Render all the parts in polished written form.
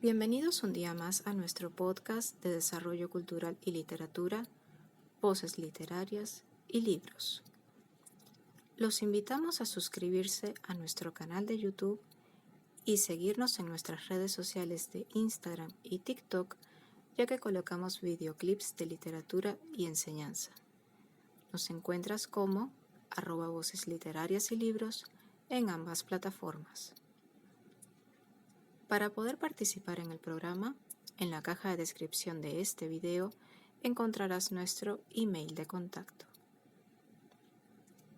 Bienvenidos un día más a nuestro podcast de desarrollo cultural y literatura, voces literarias y libros. Los invitamos a suscribirse a nuestro canal de YouTube y seguirnos en nuestras redes sociales de Instagram y TikTok, ya que colocamos videoclips de literatura y enseñanza. Nos encuentras como @voces literarias y libros en ambas plataformas. Para poder participar en el programa, en la caja de descripción de este video encontrarás nuestro email de contacto.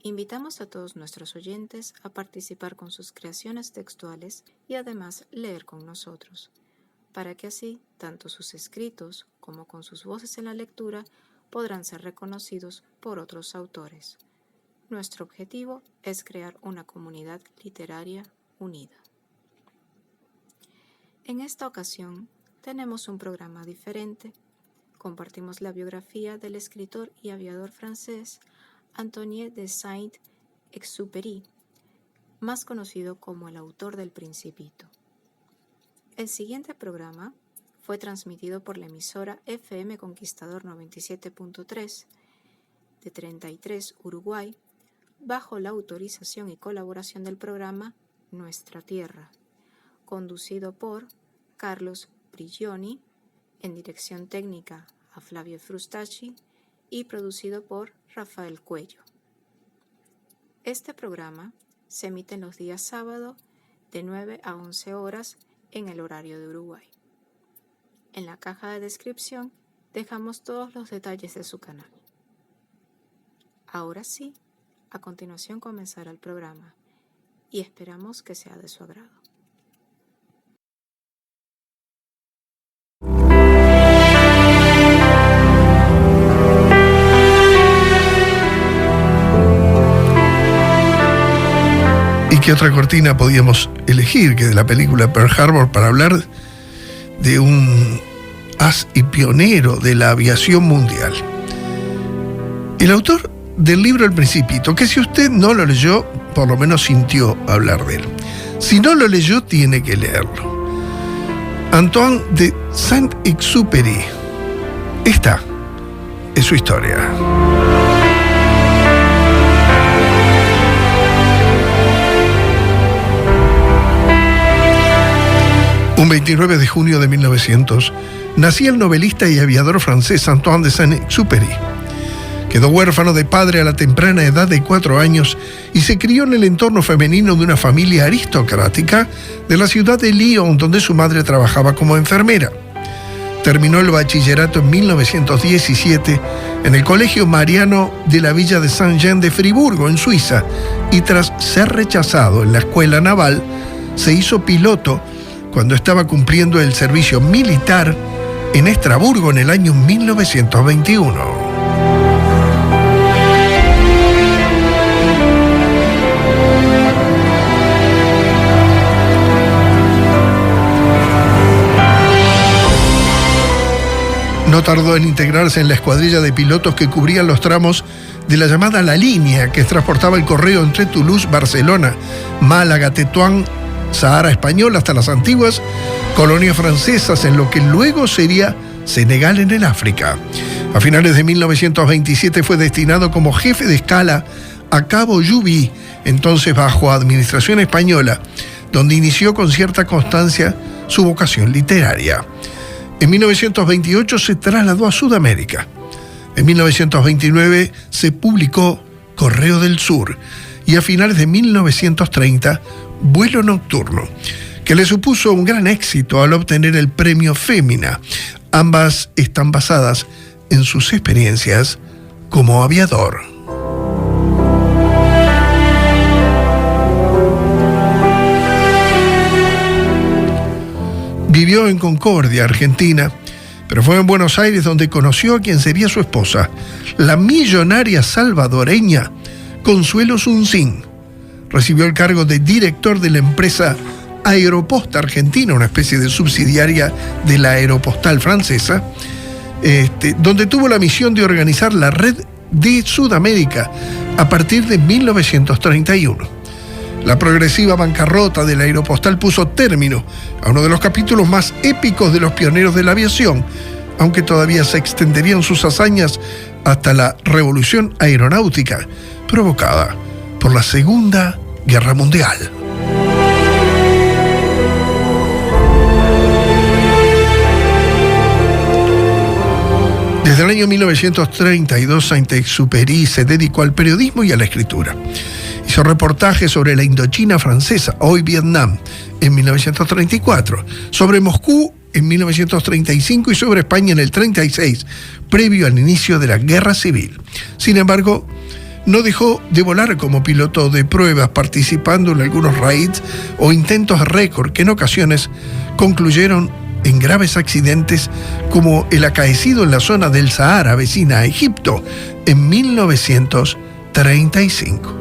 Invitamos a todos nuestros oyentes a participar con sus creaciones textuales y además leer con nosotros, para que así tanto sus escritos como con sus voces en la lectura podrán ser reconocidos por otros autores. Nuestro objetivo es crear una comunidad literaria unida. En esta ocasión tenemos un programa diferente. Compartimos la biografía del escritor y aviador francés Antoine de Saint-Exupéry, más conocido como el autor del Principito. El siguiente programa fue transmitido por la emisora FM Conquistador 97.3 de 33, Uruguay, bajo la autorización y colaboración del programa Nuestra Tierra, conducido por Carlos Prigioni, en dirección técnica a Flavio Frustacci y producido por Rafael Cuello. Este programa se emite en los días sábado de 9 a 11 horas en el horario de Uruguay. En la caja de descripción dejamos todos los detalles de su canal. Ahora sí, a continuación comenzará el programa y esperamos que sea de su agrado. ¿Y qué otra cortina podíamos elegir que de la película Pearl Harbor para hablar de un as y pionero de la aviación mundial? El autor del libro El Principito, que si usted no lo leyó, por lo menos sintió hablar de él. Si no lo leyó, tiene que leerlo. Antoine de Saint-Exupéry. Esta es su historia. Un 29 de junio de 1900, nacía el novelista y aviador francés Antoine de Saint-Exupéry. Quedó huérfano de padre a la temprana edad de 4 años y se crió en el entorno femenino de una familia aristocrática de la ciudad de Lyon, donde su madre trabajaba como enfermera. Terminó el bachillerato en 1917 en el Colegio Mariano de la Villa de Saint-Jean de Friburgo, en Suiza, y tras ser rechazado en la escuela naval, se hizo piloto cuando estaba cumpliendo el servicio militar en Estrasburgo en el año 1921. No tardó en integrarse en la escuadrilla de pilotos que cubrían los tramos de la llamada La Línea, que transportaba el correo entre Toulouse, Barcelona, Málaga, Tetuán, Sahara español hasta las antiguas colonias francesas en lo que luego sería Senegal en el África. A finales de 1927 fue destinado como jefe de escala a Cabo Jubí, entonces bajo administración española, donde inició con cierta constancia su vocación literaria. En 1928 se trasladó a Sudamérica. En 1929 se publicó Correo del Sur y a finales de 1930 Vuelo Nocturno, que le supuso un gran éxito al obtener el premio Fémina. Ambas están basadas en sus experiencias como aviador. Vivió en Concordia, Argentina, pero fue en Buenos Aires donde conoció a quien sería su esposa, la millonaria salvadoreña Consuelo Suncín. Recibió el cargo de director de la empresa Aeroposta Argentina, una especie de subsidiaria de la Aeropostal francesa, donde tuvo la misión de organizar la red de Sudamérica a partir de 1931. La progresiva bancarrota del Aeropostal puso término a uno de los capítulos más épicos de los pioneros de la aviación, aunque todavía se extenderían sus hazañas hasta la revolución aeronáutica provocada por la Segunda Guerra Mundial. Desde el año 1932, Saint-Exupéry se dedicó al periodismo y a la escritura. Hizo reportajes sobre la Indochina francesa, hoy Vietnam, en 1934, sobre Moscú en 1935 y sobre España en el 36, previo al inicio de la Guerra Civil. Sin embargo, no dejó de volar como piloto de pruebas, participando en algunos raids o intentos récord que en ocasiones concluyeron en graves accidentes, como el acaecido en la zona del Sahara, vecina a Egipto, en 1935.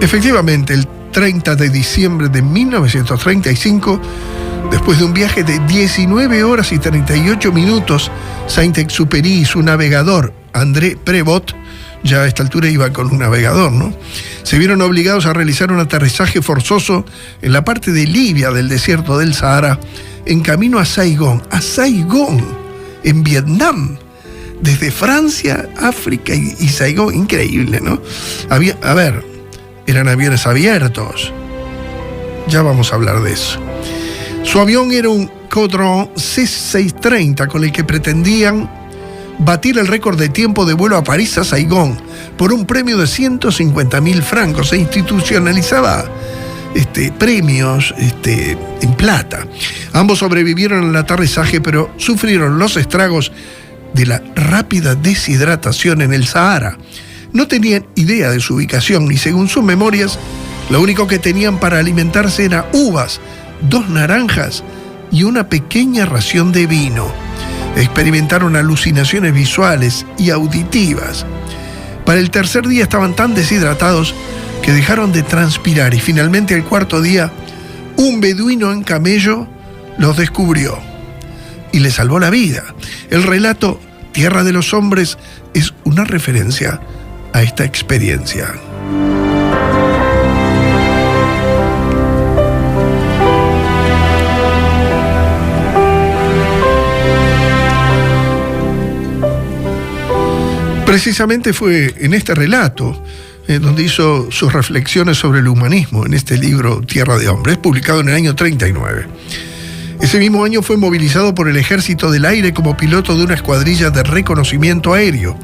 Efectivamente, el 30 de diciembre de 1935, después de un viaje de 19 horas y 38 minutos, Saint-Exupéry y su navegador, André Prévost, ya a esta altura iba con un navegador, ¿no?, se vieron obligados a realizar un aterrizaje forzoso en la parte de Libia del desierto del Sahara, en camino a Saigón, en Vietnam. Desde Francia, África y Saigón, increíble, ¿no? Eran aviones abiertos. Ya vamos a hablar de eso. Su avión era un Caudron C-630 con el que pretendían batir el récord de tiempo de vuelo a París a Saigón por un premio de 150.000 francos. Se institucionalizaba premios en plata. Ambos sobrevivieron al aterrizaje, pero sufrieron los estragos de la rápida deshidratación en el Sahara. No tenían idea de su ubicación y, según sus memorias, lo único que tenían para alimentarse era uvas, 2 naranjas y una pequeña ración de vino. Experimentaron alucinaciones visuales y auditivas. Para el tercer día estaban tan deshidratados que dejaron de transpirar y finalmente al cuarto día un beduino en camello los descubrió y les salvó la vida. El relato Tierra de los Hombres es una referencia a esta experiencia. Precisamente fue en este relato donde hizo sus reflexiones sobre el humanismo, en este libro Tierra de Hombres, publicado en el año 39. Ese mismo año fue movilizado por el Ejército del Aire como piloto de una escuadrilla de reconocimiento aéreo,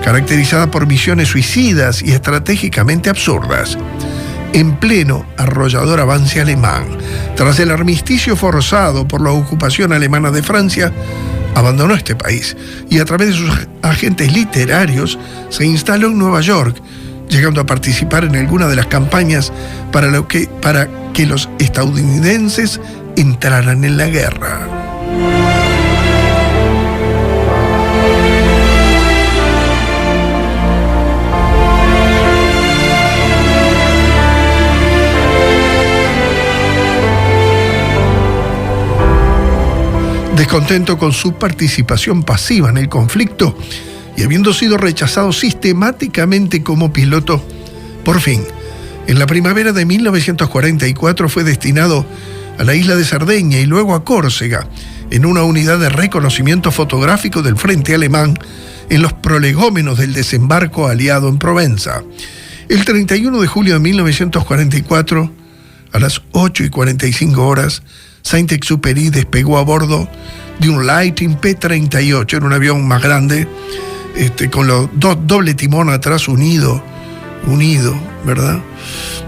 caracterizada por misiones suicidas y estratégicamente absurdas. En pleno arrollador avance alemán, tras el armisticio forzado por la ocupación alemana de Francia, abandonó este país y a través de sus agentes literarios se instaló en Nueva York, llegando a participar en alguna de las campañas para que los estadounidenses entraran en la guerra. Descontento con su participación pasiva en el conflicto y habiendo sido rechazado sistemáticamente como piloto, por fin, en la primavera de 1944 fue destinado a la isla de Cerdeña y luego a Córcega, en una unidad de reconocimiento fotográfico del frente alemán en los prolegómenos del desembarco aliado en Provenza. El 31 de julio de 1944, a las 8:45, Saint-Exupéry despegó a bordo de un Lightning P-38, en un avión más grande, con los doble timón atrás unido, ¿verdad?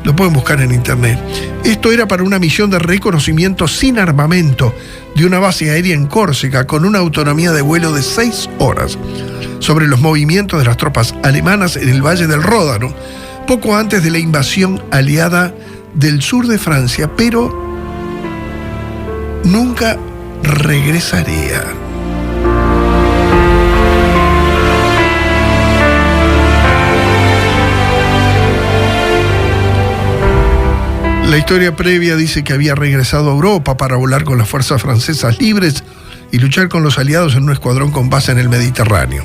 Lo pueden buscar en internet. Esto era para una misión de reconocimiento sin armamento de una base aérea en Córcega, con una autonomía de vuelo de 6 horas, sobre los movimientos de las tropas alemanas en el Valle del Ródano, poco antes de la invasión aliada del sur de Francia, pero nunca regresaría. La La historia previa dice que había regresado a Europa para volar con las fuerzas francesas libres y luchar con los aliados en un escuadrón con base en el Mediterráneo.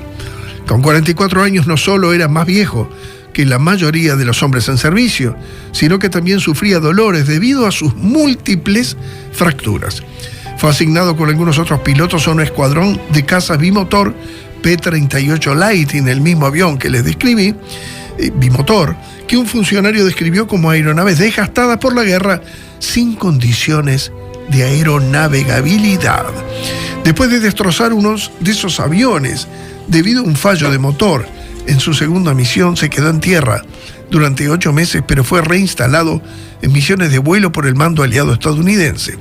Con 44 años no solo era más viejo que la mayoría de los hombres en servicio, sino que también sufría dolores debido a sus múltiples fracturas. Fue asignado con algunos otros pilotos a un escuadrón de caza bimotor P-38 Lightning, el mismo avión que les describí, bimotor, que un funcionario describió como aeronaves desgastadas por la guerra sin condiciones de aeronavegabilidad. Después de destrozar unos de esos aviones debido a un fallo de motor, en su segunda misión se quedó en tierra durante 8 meses, pero fue reinstalado en misiones de vuelo por el mando aliado estadounidense.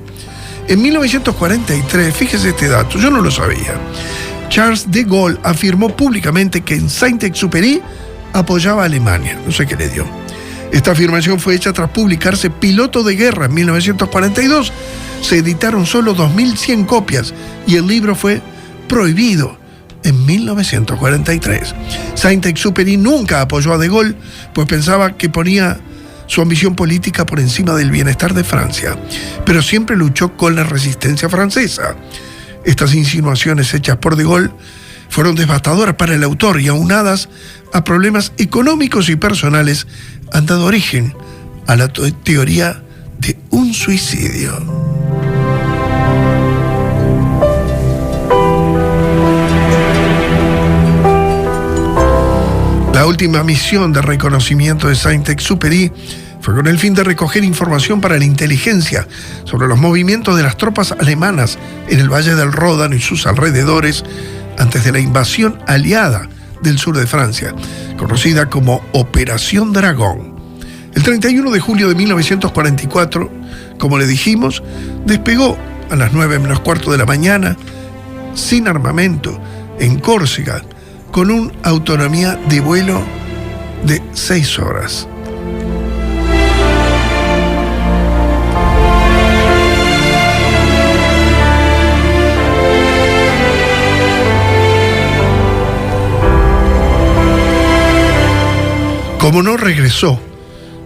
En 1943, fíjese este dato, yo no lo sabía, Charles de Gaulle afirmó públicamente que en Saint-Exupéry apoyaba a Alemania, no sé qué le dio. Esta afirmación fue hecha tras publicarse Piloto de Guerra en 1942. Se editaron solo 2.100 copias y el libro fue prohibido en 1943. Saint-Exupéry nunca apoyó a de Gaulle, pues pensaba que ponía su ambición política por encima del bienestar de Francia, pero siempre luchó con la resistencia francesa. Estas insinuaciones hechas por de Gaulle fueron devastadoras para el autor y aunadas a problemas económicos y personales han dado origen a la teoría de un suicidio. La última misión de reconocimiento de Saint-Exupéry fue con el fin de recoger información para la inteligencia sobre los movimientos de las tropas alemanas en el Valle del Ródano y sus alrededores antes de la invasión aliada del sur de Francia, conocida como Operación Dragón. El 31 de julio de 1944, como le dijimos, despegó a las 9:15 de la mañana, sin armamento, en Córcega, con una autonomía de vuelo de 6 horas. Como no regresó,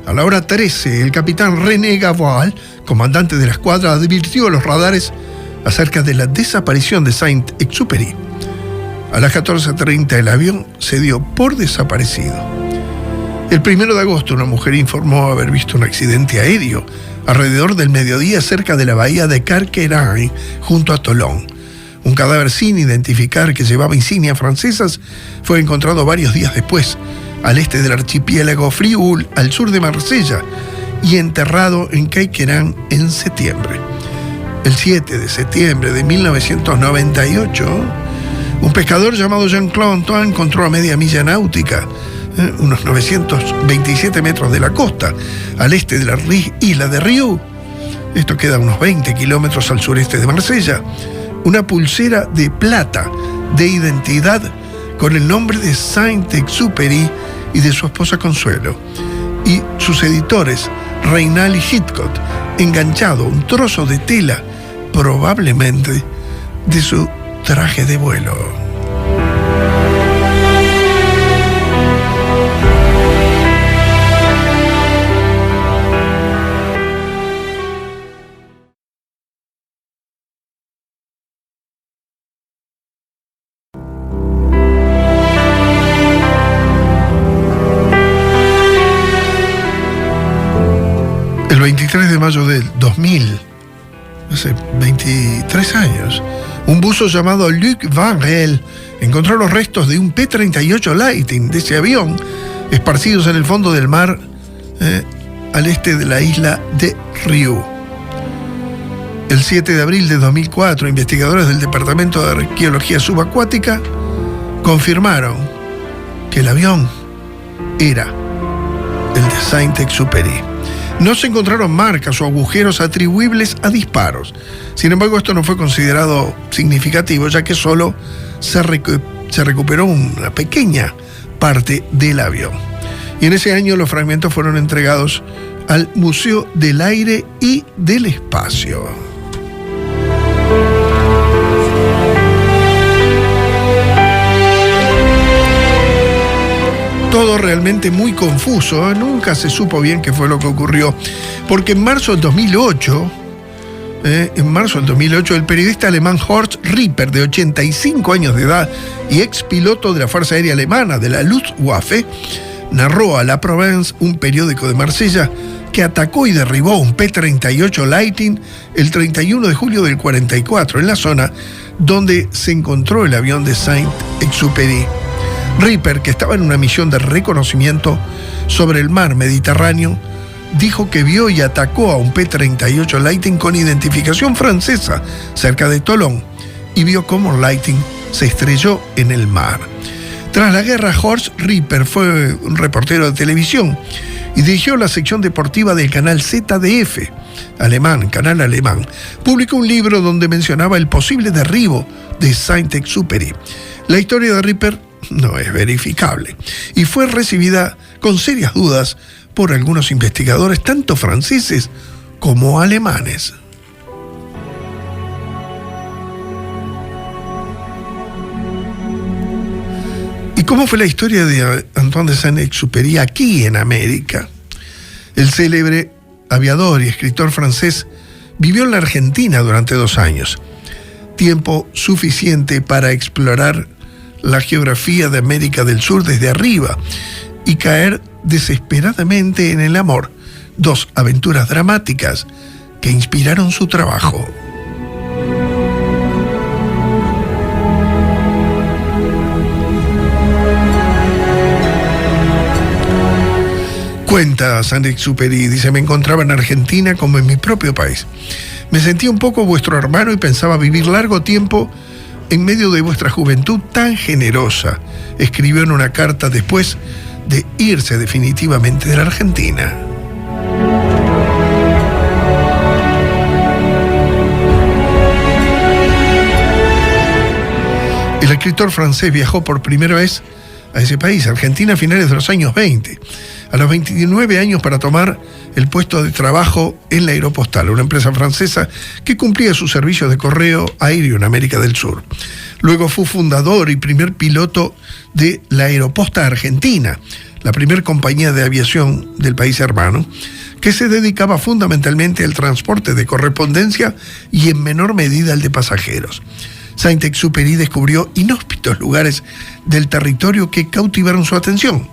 a la hora 13, el capitán René Gavoil, comandante de la escuadra, advirtió a los radares acerca de la desaparición de Saint-Exupéry. A las 14:30 el avión se dio por desaparecido. El 1 de agosto una mujer informó haber visto un accidente aéreo alrededor del mediodía cerca de la bahía de Carqueray, junto a Toulon. Un cadáver sin identificar que llevaba insignias francesas fue encontrado varios días después, al este del archipiélago Frioul, al sur de Marsella, y enterrado en Caiquerán en septiembre. El 7 de septiembre de 1998, un pescador llamado Jean-Claude Antoine encontró a media milla náutica, unos 927 metros de la costa, al este de la isla de Riou, esto queda a unos 20 kilómetros al sureste de Marsella, una pulsera de plata de identidad con el nombre de Saint-Exupéry y de su esposa Consuelo, y sus editores, Reynal y Hitchcock, enganchado un trozo de tela, probablemente de su traje de vuelo. El 23 de mayo del 2000, hace 23 años, un buzo llamado Luc Van Reel encontró los restos de un P-38 Lightning de ese avión esparcidos en el fondo del mar al este de la isla de Riou. El 7 de abril de 2004, investigadores del Departamento de Arqueología Subacuática confirmaron que el avión era el de Saint-Exupéry. No se encontraron marcas o agujeros atribuibles a disparos. Sin embargo, esto no fue considerado significativo, ya que solo se recuperó una pequeña parte del avión. Y en ese año los fragmentos fueron entregados al Museo del Aire y del Espacio. Todo todo realmente muy confuso. Nunca se supo bien qué fue lo que ocurrió, porque en marzo del 2008, el periodista alemán Horst Ripper, de 85 años de edad y ex piloto de la Fuerza Aérea Alemana, de la Luftwaffe, narró a La Provence, un periódico de Marsella, que atacó y derribó un P-38 Lightning el 31 de julio del 44 en la zona donde se encontró el avión de Saint-Exupéry. Ripper, que estaba en una misión de reconocimiento sobre el mar Mediterráneo, dijo que vio y atacó a un P-38 Lightning con identificación francesa cerca de Toulon y vio cómo Lightning se estrelló en el mar. Tras la guerra, Horst Ripper fue un reportero de televisión y dirigió la sección deportiva del canal ZDF, canal alemán. Publicó un libro donde mencionaba el posible derribo de Saint-Exupéry. La historia de Ripper no es verificable y fue recibida con serias dudas por algunos investigadores, tanto franceses como alemanes. ¿Y cómo fue la historia de Antoine de Saint-Exupéry aquí en América? El célebre aviador y escritor francés vivió en la Argentina durante 2 años, tiempo suficiente para explorar la geografía de América del Sur desde arriba y caer desesperadamente en el amor, 2 aventuras dramáticas que inspiraron su trabajo. Cuenta Saint-Exupéry, dice: me encontraba en Argentina como en mi propio país. Me sentía un poco vuestro hermano y pensaba vivir largo tiempo en medio de vuestra juventud tan generosa, escribió en una carta después de irse definitivamente de la Argentina. El escritor francés viajó por primera vez a ese país, Argentina, a finales de los años 20, a los 29 años, para tomar el puesto de trabajo en la Aeropostal, una empresa francesa que cumplía sus servicios de correo aéreo en América del Sur. Luego fue fundador y primer piloto de la Aeroposta Argentina, la primera compañía de aviación del país hermano, que se dedicaba fundamentalmente al transporte de correspondencia y en menor medida al de pasajeros. Saint-Exupéry descubrió inhóspitos lugares del territorio que cautivaron su atención: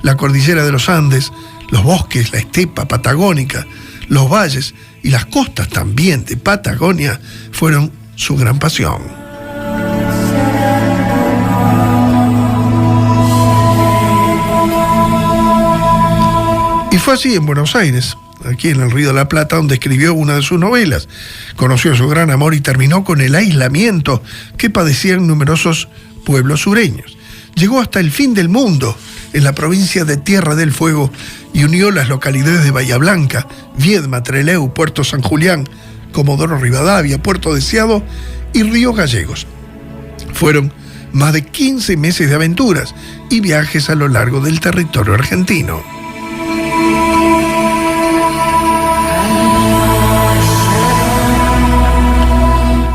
la cordillera de los Andes, los bosques, la estepa patagónica, los valles y las costas también de Patagonia fueron su gran pasión. Y fue así en Buenos Aires, aquí en el Río de la Plata, donde escribió una de sus novelas. Conoció su gran amor y terminó con el aislamiento que padecían numerosos pueblos sureños. Llegó hasta el fin del mundo, en la provincia de Tierra del Fuego, y unió las localidades de Bahía Blanca, Viedma, Trelew, Puerto San Julián, Comodoro Rivadavia, Puerto Deseado y Río Gallegos. Fueron más de 15 meses de aventuras y viajes a lo largo del territorio argentino.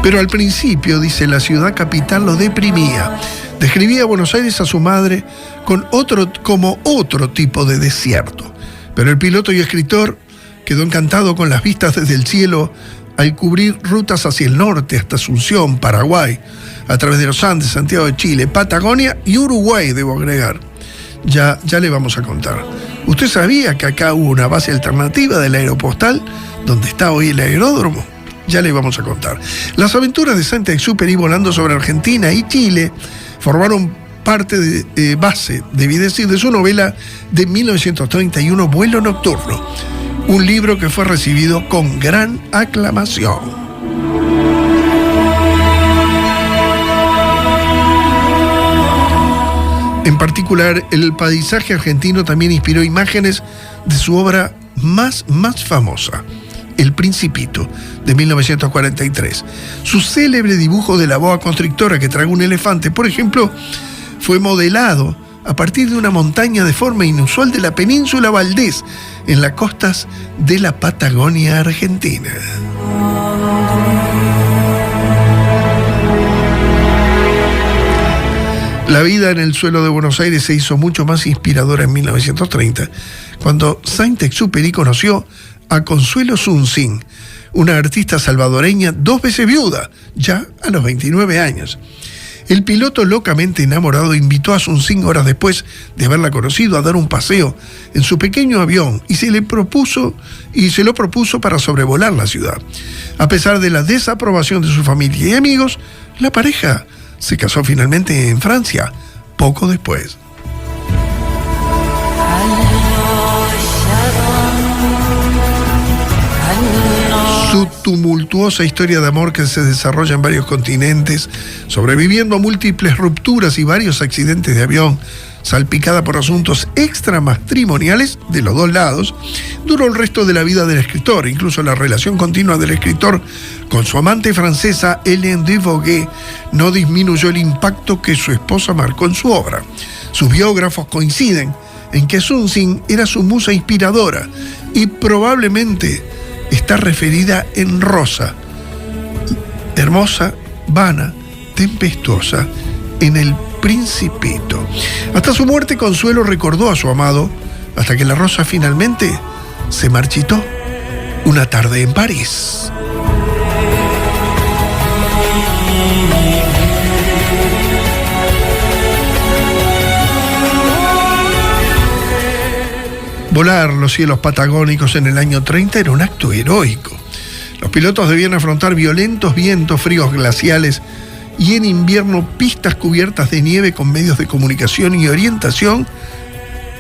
Pero al principio, dice, la capital lo deprimía. Describía a Buenos Aires a su madre como otro tipo de desierto. Pero el piloto y escritor quedó encantado con las vistas desde el cielo al cubrir rutas hacia el norte hasta Asunción, Paraguay, a través de los Andes, Santiago de Chile, Patagonia y Uruguay, debo agregar. Ya le vamos a contar. ¿Usted sabía que acá hubo una base alternativa de la Aeropostal, donde está hoy el aeródromo? Ya le vamos a contar. Las aventuras de Saint-Exupéry volando sobre Argentina y Chile formaron parte de base, debí decir, de su novela de 1931, Vuelo Nocturno, un libro que fue recibido con gran aclamación. En particular, el paisaje argentino también inspiró imágenes de su obra más famosa, El Principito, de 1943. Su célebre dibujo de la boa constrictora que traga un elefante, por ejemplo, fue modelado a partir de una montaña de forma inusual de la península Valdés, en las costas de la Patagonia argentina. La vida en el suelo de Buenos Aires se hizo mucho más inspiradora en 1930, cuando Saint-Exupéry conoció a Consuelo Zunzín, una artista salvadoreña 2 veces viuda, ya a los 29 años. El piloto, locamente enamorado, invitó a Zunzín horas después de haberla conocido a dar un paseo en su pequeño avión y se lo propuso para sobrevolar la ciudad. A pesar de la desaprobación de su familia y amigos, la pareja se casó finalmente en Francia, poco después. Su tumultuosa historia de amor, que se desarrolla en varios continentes, sobreviviendo a múltiples rupturas y varios accidentes de avión, salpicada por asuntos extramatrimoniales de los dos lados, duró el resto de la vida del escritor. Incluso la relación continua del escritor con su amante francesa Hélène de Vogue no disminuyó el impacto que su esposa marcó en su obra. Sus biógrafos coinciden en que Zunzín era su musa inspiradora y probablemente está referida en rosa, hermosa, vana, tempestuosa, en El Principito. Hasta su muerte, Consuelo recordó a su amado, hasta que la rosa finalmente se marchitó una tarde en París. Volar los cielos patagónicos en el año 30 era un acto heroico. Los pilotos debían afrontar violentos vientos, fríos glaciales y en invierno pistas cubiertas de nieve con medios de comunicación y orientación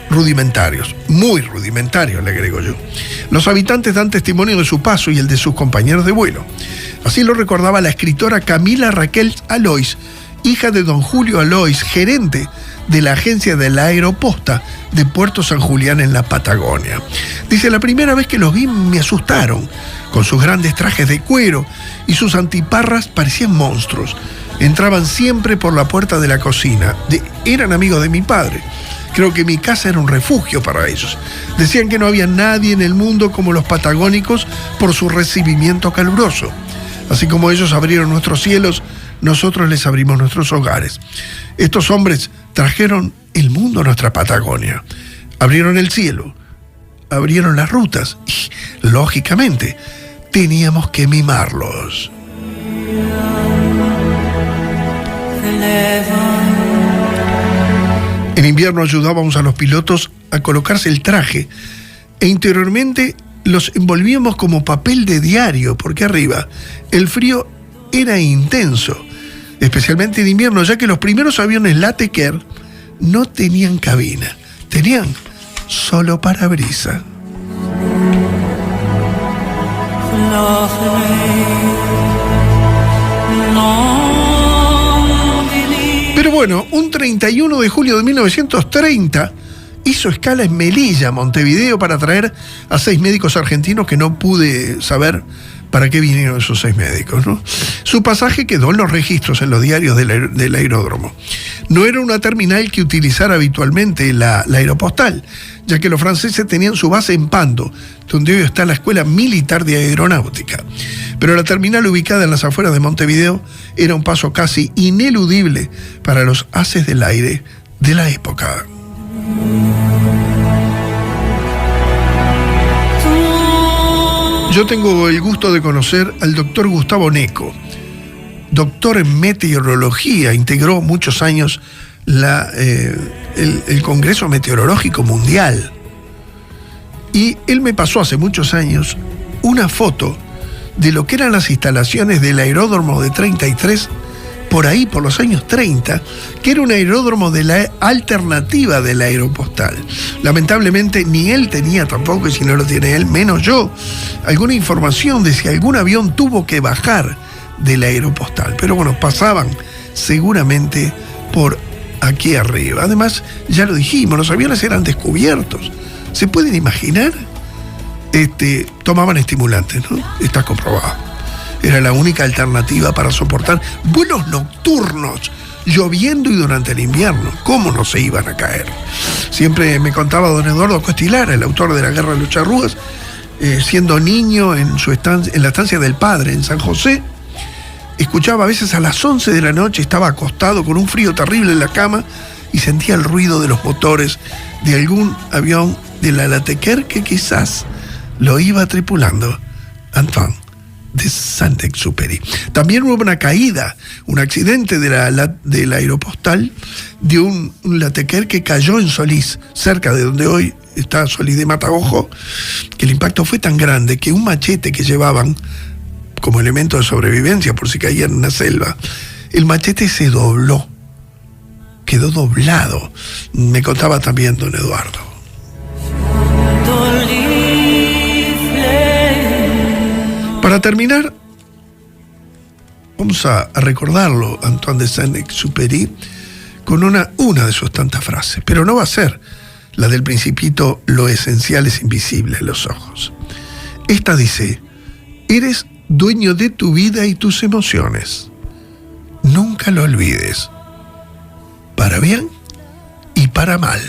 rudimentarios, muy rudimentarios, le agrego yo. Los habitantes dan testimonio de su paso y el de sus compañeros de vuelo. Así lo recordaba la escritora Camila Raquel Alois, hija de don Julio Alois, gerente de la agencia de la Aeroposta de Puerto San Julián en la Patagonia. Dice: la primera vez que los vi me asustaron. Con sus grandes trajes de cuero y sus antiparras parecían monstruos. Entraban siempre por la puerta de la cocina. Eran amigos de mi padre. Creo que mi casa era un refugio para ellos. Decían que no había nadie en el mundo como los patagónicos por su recibimiento caluroso. Así como ellos abrieron nuestros cielos, nosotros les abrimos nuestros hogares. Estos hombres trajeron el mundo a nuestra Patagonia. Abrieron el cielo, abrieron las rutas y, lógicamente, teníamos que mimarlos. En invierno ayudábamos a los pilotos a colocarse el traje e interiormente los envolvíamos como papel de diario, porque arriba el frío era intenso, especialmente en invierno, ya que los primeros aviones Lateker no tenían cabina, tenían solo parabrisa. Pero bueno, un 31 de julio de 1930 hizo escala en Melilla, Montevideo, para traer a 6 médicos argentinos que no pude saber para qué vinieron esos 6 médicos, ¿no? Su pasaje quedó en los registros, en los diarios del aeródromo. No era una terminal que utilizara habitualmente la aeropostal, ya que los franceses tenían su base en Pando, donde hoy está la Escuela Militar de Aeronáutica. Pero la terminal, ubicada en las afueras de Montevideo, era un paso casi ineludible para los haces del aire de la época. Yo tengo el gusto de conocer al doctor Gustavo Neco, doctor en meteorología. Integró muchos años el Congreso Meteorológico Mundial. Y él me pasó hace muchos años una foto de lo que eran las instalaciones del aeródromo de 33, por ahí, por los años 30, que era un aeródromo de la alternativa de la aeropostal. Lamentablemente ni él tenía tampoco, y si no lo tiene él, menos yo, alguna información de si algún avión tuvo que bajar de la aeropostal. Pero bueno, pasaban seguramente por aquí arriba. Además, ya lo dijimos, los aviones eran descubiertos. ¿Se pueden imaginar? Tomaban estimulantes, ¿no? Está comprobado. Era la única alternativa para soportar vuelos nocturnos, lloviendo y durante el invierno. ¿Cómo no se iban a caer? Siempre me contaba don Eduardo Costilara, el autor de La Guerra de los Charrúas, siendo niño en la estancia del padre en San José, escuchaba a veces a las 11 de la noche, estaba acostado con un frío terrible en la cama y sentía el ruido de los motores de algún avión de la Latecoère que quizás lo iba tripulando Antoine de Saint-Exupéry. También hubo una caída, un accidente de la aeropostal de un Latecoère que cayó en Solís, cerca de donde hoy está Solís de Matagojo, que el impacto fue tan grande que un machete que llevaban como elemento de sobrevivencia por si caían en una selva, el machete se dobló, quedó doblado. Me contaba también don Eduardo. Para terminar, vamos a recordarlo, Antoine de Saint-Exupéry, con una de sus tantas frases, pero no va a ser la del Principito: lo esencial es invisible a los ojos. Esta dice: eres dueño de tu vida y tus emociones. Nunca lo olvides, para bien y para mal.